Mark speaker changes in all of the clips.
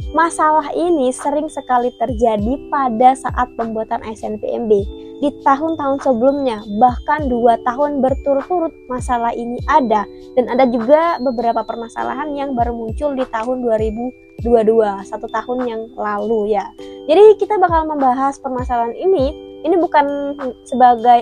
Speaker 1: Masalah ini sering sekali terjadi pada saat pembuatan SNPMB. Di tahun-tahun sebelumnya, bahkan 2 tahun berturut-turut masalah ini ada. Dan ada juga beberapa permasalahan yang baru muncul di tahun 2022, 1 tahun yang lalu ya. Jadi kita bakal membahas permasalahan ini bukan sebagai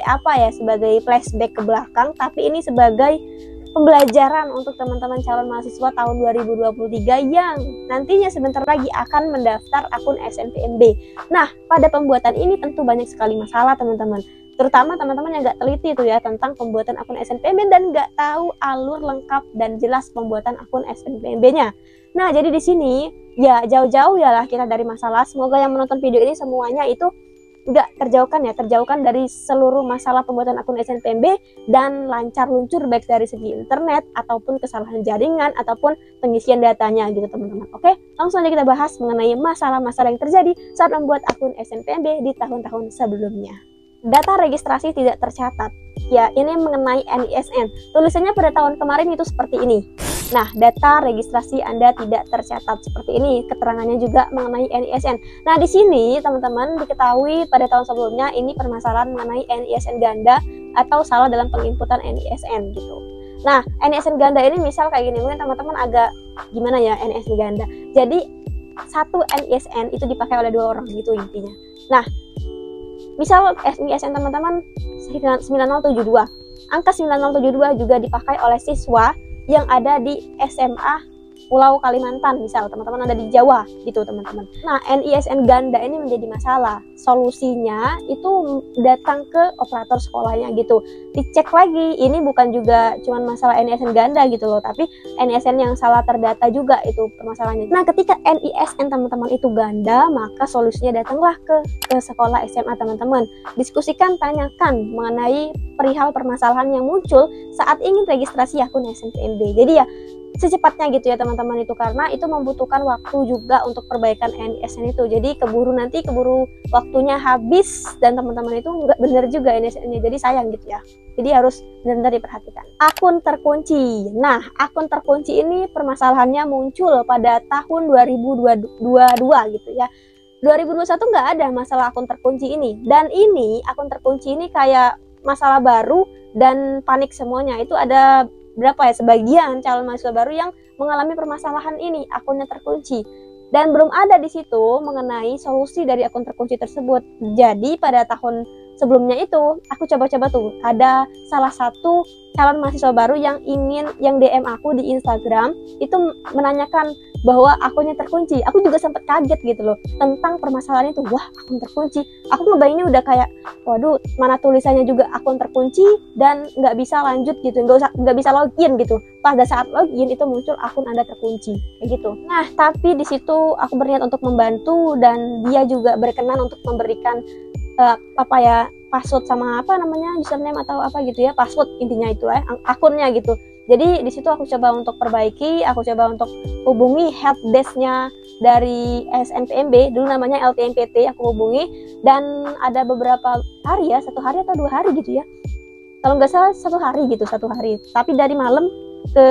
Speaker 1: sebagai flashback ke belakang, tapi ini sebagai pembelajaran untuk teman-teman calon mahasiswa tahun 2023 yang nantinya sebentar lagi akan mendaftar akun SNPMB. Nah, pada pembuatan ini tentu banyak sekali masalah teman-teman. Terutama teman-teman yang nggak teliti itu ya tentang pembuatan akun SNPMB dan nggak tahu alur lengkap dan jelas pembuatan akun SNPMB-nya. Nah, jadi di sini ya jauh-jauh ya lah kita dari masalah. Semoga yang menonton video ini semuanya itu nggak terjauhkan dari seluruh masalah pembuatan akun SNPMB dan lancar luncur baik dari segi internet ataupun kesalahan jaringan ataupun pengisian datanya gitu teman-teman. Oke, langsung aja kita bahas mengenai masalah-masalah yang terjadi saat membuat akun SNPMB di tahun-tahun sebelumnya. Data registrasi tidak tercatat. Ya, ini mengenai NISN. Tulisannya pada tahun kemarin itu seperti ini. Nah, data registrasi Anda tidak tercatat seperti ini. Keterangannya juga mengenai NISN. Nah, di sini teman-teman diketahui pada tahun sebelumnya ini permasalahan mengenai NISN ganda atau salah dalam penginputan NISN gitu. Nah, NISN ganda ini misal kayak gini, mungkin teman-teman agak gimana ya NISN ganda. Jadi, satu NISN itu dipakai oleh 2 orang gitu intinya. Nah, misal NISN teman-teman 9072. Angka 9072 juga dipakai oleh siswa yang ada di SMA Pulau Kalimantan, misal teman-teman ada di Jawa gitu teman-teman. Nah, NISN ganda ini menjadi masalah. Solusinya itu datang ke operator sekolahnya gitu. Dicek lagi, ini bukan juga cuman masalah NISN ganda gitu loh, tapi NISN yang salah terdata juga itu permasalahannya. Nah, ketika NISN teman-teman itu ganda, maka solusinya datanglah ke sekolah SMA teman-teman. Diskusikan, tanyakan mengenai perihal permasalahan yang muncul saat ingin registrasi akun SNPMB. Jadi ya secepatnya gitu ya teman-teman itu, karena itu membutuhkan waktu juga untuk perbaikan NISN itu. Jadi keburu waktunya habis dan teman-teman itu nggak bener juga NISN-nya, jadi sayang gitu ya. Jadi harus benar-benar diperhatikan. Akun terkunci. Nah, akun terkunci ini permasalahannya muncul pada tahun 2022 gitu ya. 2021 nggak ada masalah akun terkunci ini. Dan ini akun terkunci ini kayak masalah baru dan panik semuanya. Itu ada sebagian calon mahasiswa baru yang mengalami permasalahan ini, akunnya terkunci. Dan belum ada di situ mengenai solusi dari akun terkunci tersebut. Jadi pada tahun sebelumnya itu aku coba-coba tuh, ada salah satu calon mahasiswa baru yang DM aku di Instagram itu menanyakan bahwa akunnya terkunci. Aku juga sempat kaget gitu loh tentang permasalahan itu. Wah, akun terkunci. Aku ngebayanginnya udah kayak, waduh, mana tulisannya juga akun terkunci dan nggak bisa lanjut gitu, nggak bisa login gitu. Pada saat login itu muncul akun Anda terkunci, kayak gitu. Nah, tapi di situ aku berniat untuk membantu dan dia juga berkenan untuk memberikan password sama username atau apa gitu ya, password intinya itu akunnya gitu. Jadi di situ aku coba untuk perbaiki, aku coba untuk hubungi helpdesk-nya dari SNPMB, dulu namanya LTMPT, aku hubungi dan ada beberapa hari ya, 1 hari atau 2 hari gitu ya. Kalau nggak salah 1 hari gitu, 1 hari. Tapi dari malam ke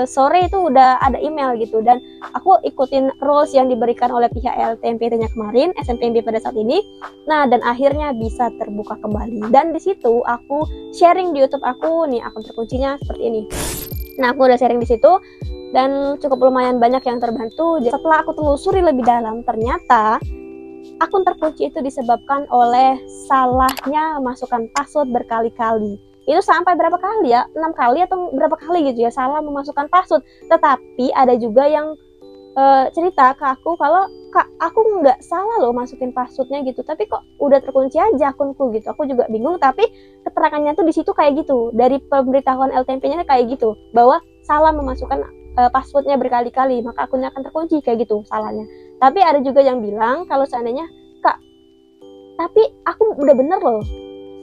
Speaker 1: sore itu udah ada email gitu, dan aku ikutin rules yang diberikan oleh pihak LTMPT-nya kemarin, SNPMB pada saat ini. Nah, dan akhirnya bisa terbuka kembali. Dan di situ aku sharing di YouTube aku nih akun terkuncinya seperti ini. Nah, aku udah sharing di situ dan cukup lumayan banyak yang terbantu. Setelah aku telusuri lebih dalam, ternyata akun terkunci itu disebabkan oleh salahnya memasukkan password berkali-kali. Itu sampai berapa kali ya, 6 kali atau berapa kali gitu ya, salah memasukkan password. Tetapi ada juga yang cerita ke aku kalau, Kak, aku nggak salah loh masukin passwordnya gitu, tapi kok udah terkunci aja akunku gitu. Aku juga bingung, tapi keterangannya tuh di situ kayak gitu, dari pemberitahuan LTMP-nya kayak gitu, bahwa salah memasukkan passwordnya berkali-kali maka akunnya akan terkunci, kayak gitu salahnya. Tapi ada juga yang bilang kalau seandainya, Kak, tapi aku udah bener loh,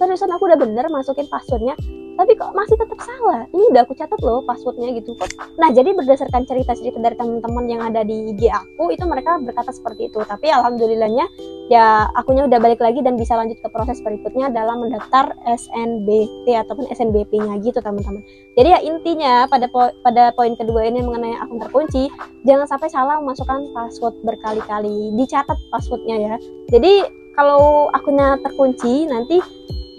Speaker 1: seriusan aku udah bener masukin passwordnya, tapi kok masih tetap salah, ini udah aku catat loh passwordnya gitu kok. Nah, jadi berdasarkan cerita-cerita dari teman-teman yang ada di IG aku, itu mereka berkata seperti itu. Tapi alhamdulillahnya ya akunnya udah balik lagi dan bisa lanjut ke proses berikutnya dalam mendaftar SNBT ataupun SNBP-nya gitu teman-teman. Jadi ya intinya pada poin kedua ini mengenai akun terkunci, jangan sampai salah memasukkan password berkali-kali, dicatat passwordnya ya. Jadi kalau akunnya terkunci nanti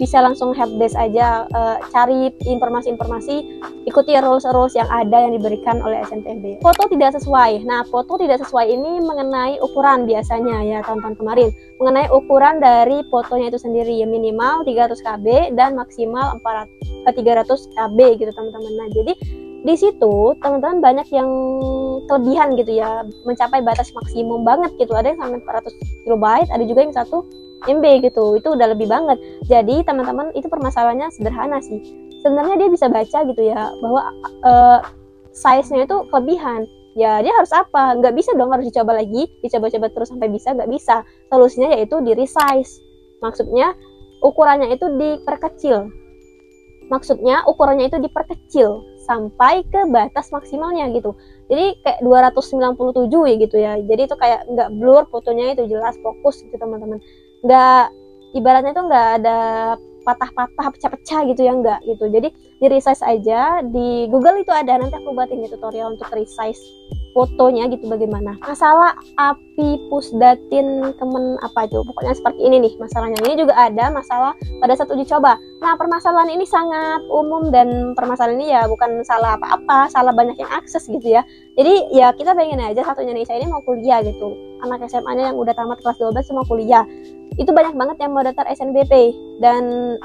Speaker 1: bisa langsung helpdesk aja, cari informasi-informasi, ikuti rules yang ada yang diberikan oleh SNPMB. Foto tidak sesuai. Nah, foto tidak sesuai ini mengenai ukuran biasanya ya tahun-tahun kemarin. Mengenai ukuran dari fotonya itu sendiri, ya minimal 300 KB dan maksimal 300 KB gitu teman-teman. Nah, jadi di situ teman-teman banyak yang kelebihan gitu ya, mencapai batas maksimum banget gitu. Ada yang sampai 400 KB, ada juga yang 1 MB gitu, itu udah lebih banget. Jadi teman-teman itu permasalahannya sederhana sih. Sebenarnya dia bisa baca gitu ya bahwa size-nya itu kelebihan. Ya dia harus apa? Nggak bisa dong harus dicoba lagi, dicoba-coba terus sampai bisa, nggak bisa. Solusinya yaitu di resize. Maksudnya ukurannya itu diperkecil. Maksudnya ukurannya itu diperkecil sampai ke batas maksimalnya gitu. Jadi kayak 297 ya gitu ya. Jadi itu kayak nggak blur, fotonya itu jelas fokus gitu teman-teman. Nggak, ibaratnya itu nggak ada patah-patah, pecah-pecah gitu ya, nggak gitu. Jadi di resize aja, di Google itu ada, nanti aku buat ini tutorial untuk resize fotonya gitu bagaimana. Masalah api pusdatin kemen apa itu, pokoknya seperti ini nih masalahnya. Ini juga ada masalah pada saat uji coba. Nah, permasalahan ini sangat umum dan permasalahan ini ya bukan salah apa-apa, salah banyak yang akses gitu ya. Jadi ya kita pengen aja satu Indonesia ini mau kuliah gitu. Anak SMA-nya yang udah tamat kelas 12 mau kuliah. Itu banyak banget yang mau daftar SNBP, dan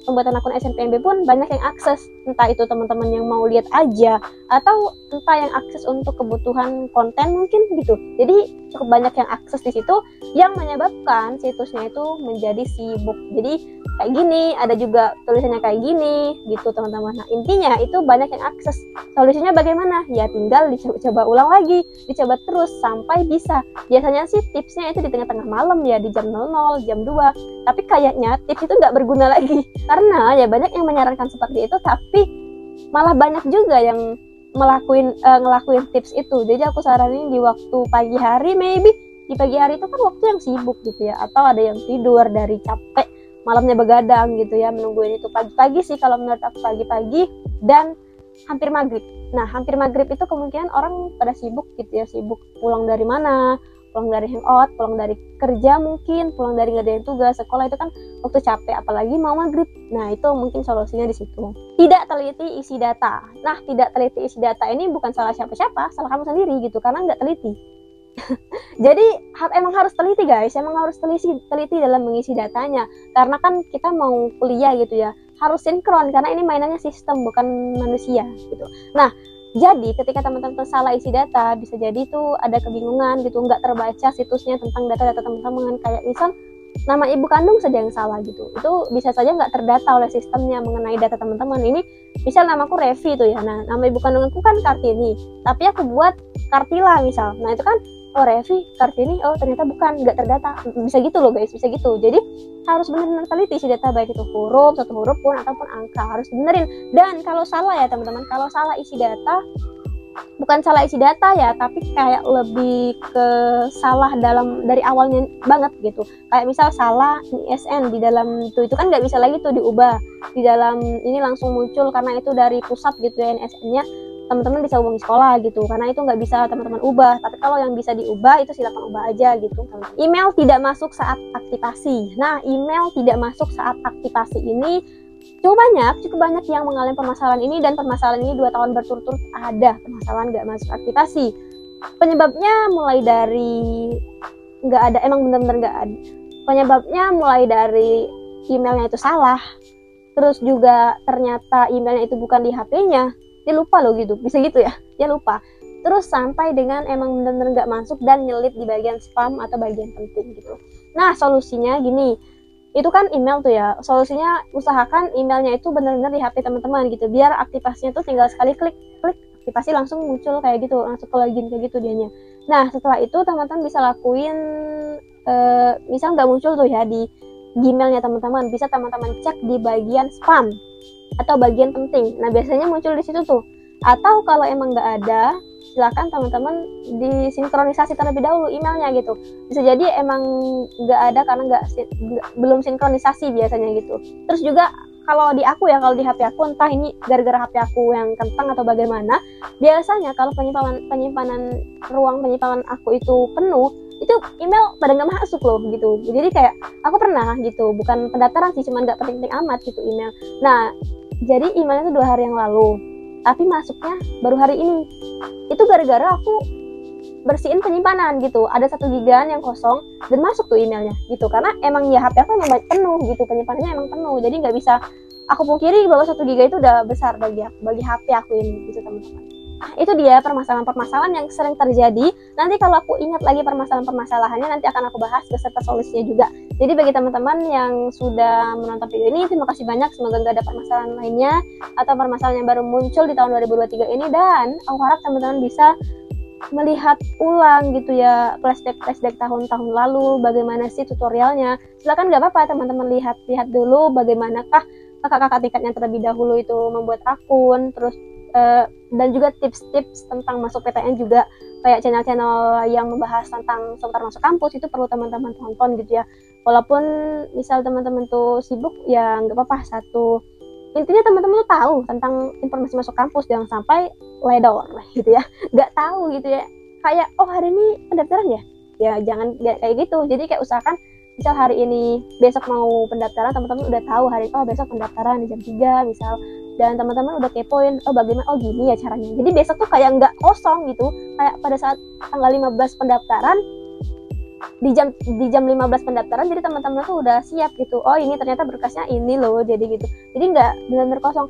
Speaker 1: pembuatan akun SNPMB pun banyak yang akses, entah itu teman-teman yang mau lihat aja atau entah yang akses untuk kebutuhan konten mungkin gitu. Jadi cukup banyak yang akses di situ yang menyebabkan situsnya itu menjadi sibuk. Jadi kayak gini, ada juga tulisannya kayak gini gitu teman-teman. Nah, intinya itu banyak yang akses. Solusinya bagaimana? Ya tinggal dicoba ulang lagi, dicoba terus sampai bisa. Biasanya sih tipsnya itu di tengah-tengah malam ya, di jam 00, jam 2. Tapi kayaknya tips itu nggak berguna lagi. Karena ya banyak yang menyarankan seperti itu, tapi malah banyak juga yang ngelakuin tips itu. Jadi aku saranin di waktu pagi hari, maybe di pagi hari itu kan waktu yang sibuk gitu ya, atau ada yang tidur dari capek, malamnya begadang gitu ya, menungguin itu. Pagi-pagi sih kalau menurut aku, pagi-pagi dan hampir maghrib. Nah, hampir maghrib itu kemungkinan orang pada sibuk gitu ya, sibuk pulang dari mana, pulang dari hangout, pulang dari kerja mungkin, pulang dari ngerjain tugas sekolah, itu kan waktu capek, apalagi mau maghrib. Nah, itu mungkin solusinya di situ. Tidak teliti isi data. Nah, tidak teliti isi data ini bukan salah siapa-siapa, salah kamu sendiri gitu, karena nggak teliti. Jadi emang harus teliti guys, emang harus teliti dalam mengisi datanya, karena kan kita mau kuliah gitu ya, harus sinkron karena ini mainannya sistem bukan manusia gitu. Nah, jadi ketika teman-teman salah isi data, bisa jadi tuh ada kebingungan gitu, nggak terbaca situsnya tentang data-data teman-teman, kayak misal nama ibu kandung saja yang salah gitu, itu bisa saja nggak terdata oleh sistemnya mengenai data teman-teman. Ini misal namaku Revi tuh ya, nah nama ibu kandungku kan Kartini, tapi aku buat Kartila misal, nah itu kan oh Revi Kartini, oh ternyata bukan, nggak terdata. Bisa gitu loh guys, bisa gitu. Jadi harus benar-benar teliti isi data, baik itu huruf, satu huruf pun ataupun angka, harus benerin. Dan kalau salah ya teman-teman, kalau salah isi data, bukan salah isi data ya, tapi kayak lebih ke salah dari awalnya banget gitu. Kayak misal salah ISN di dalam itu kan nggak bisa lagi tuh diubah di dalam ini, langsung muncul karena itu dari pusat gitu ya ISN-nya. Teman-teman bisa hubungi sekolah gitu, karena itu nggak bisa teman-teman ubah. Tapi kalau yang bisa diubah itu silakan ubah aja gitu. Email tidak masuk saat aktivasi. Nah, email tidak masuk saat aktivasi ini cukup banyak yang mengalami permasalahan ini, dan permasalahan ini 2 tahun berturut-turut ada permasalahan nggak masuk aktivasi. Penyebabnya mulai dari nggak ada, emang benar-benar nggak ada. Penyebabnya mulai dari emailnya itu salah, terus juga ternyata emailnya itu bukan di HP-nya. Dia lupa loh gitu, bisa gitu ya, dia lupa. Terus sampai dengan emang bener-bener nggak masuk dan nyelip di bagian spam atau bagian penting gitu. Nah, solusinya gini, itu kan email tuh ya, solusinya usahakan emailnya itu bener-bener di HP teman-teman gitu, biar aktivasinya tuh tinggal sekali klik aktivasi langsung muncul kayak gitu, langsung ke login kayak gitu dianya. Nah, setelah itu teman-teman bisa lakuin, misal nggak muncul tuh ya di Gmailnya teman-teman, bisa teman-teman cek di bagian spam atau bagian penting. Nah, biasanya muncul di situ tuh. Atau kalau emang nggak ada, silakan teman-teman disinkronisasi terlebih dahulu emailnya gitu. Bisa jadi emang nggak ada karena belum sinkronisasi biasanya gitu. Terus juga kalau di aku ya, kalau di HP aku, entah ini gara-gara HP aku yang kentang atau bagaimana, biasanya kalau ruang penyimpanan aku itu penuh, itu email pada nggak masuk loh gitu. Jadi kayak aku pernah gitu, bukan pendaftaran sih, cuman nggak penting-penting amat gitu email. Nah, jadi emailnya itu 2 hari yang lalu, tapi masuknya baru hari ini. Itu gara-gara aku bersihin penyimpanan gitu, ada 1 giga yang kosong dan masuk tuh emailnya gitu, karena emang ya HP aku emang penuh gitu, penyimpanannya emang penuh, jadi nggak bisa aku pungkiri bahwa 1 giga itu udah besar bagi HP aku ini gitu teman-teman. Itu dia permasalahan-permasalahan yang sering terjadi. Nanti kalau aku ingat lagi permasalahan-permasalahannya, nanti akan aku bahas beserta solusinya juga. Jadi bagi teman-teman yang sudah menonton video ini, terima kasih banyak, semoga nggak ada permasalahan lainnya atau permasalahan yang baru muncul di tahun 2023 ini, dan aku harap teman-teman bisa melihat ulang gitu ya, flashback tahun-tahun lalu, bagaimana sih tutorialnya. Silakan, nggak apa-apa teman-teman lihat dulu bagaimanakah kakak-kakak tingkatnya terlebih dahulu itu membuat akun, terus dan juga tips-tips tentang masuk PTN juga, kayak channel-channel yang membahas tentang seputar masuk kampus, itu perlu teman-teman tonton gitu ya. Walaupun misal teman-teman tuh sibuk ya nggak apa-apa, intinya teman-teman tuh tahu tentang informasi masuk kampus, jangan sampai ledor gitu ya, nggak tahu gitu ya, kayak oh hari ini pendaftaran ya jangan kayak gitu. Jadi kayak usahakan misal hari ini, besok mau pendaftaran, teman-teman udah tahu hari itu besok pendaftaran di jam 3 misal, dan teman-teman udah kepoin oh bagaimana, oh gini ya caranya. Jadi besok tuh kayak nggak kosong gitu, kayak pada saat tanggal 15 pendaftaran, di jam 15 pendaftaran, jadi teman-teman tuh udah siap gitu, oh ini ternyata berkasnya ini loh, jadi gitu. Jadi nggak benar-benar kosong,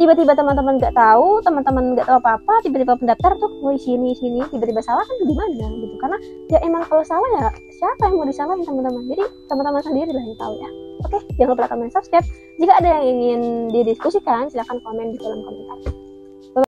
Speaker 1: tiba-tiba teman-teman nggak tahu apa-apa, tiba-tiba pendaftar tuh mau sini tiba-tiba salah, kan gimana gitu. Karena ya emang kalau salah ya siapa yang mau disalahin teman-teman, jadi teman-teman sendiri lah yang tahu ya. Oke, jangan lupa komen, subscribe. Jika ada yang ingin didiskusikan, silahkan komen di kolom komentar.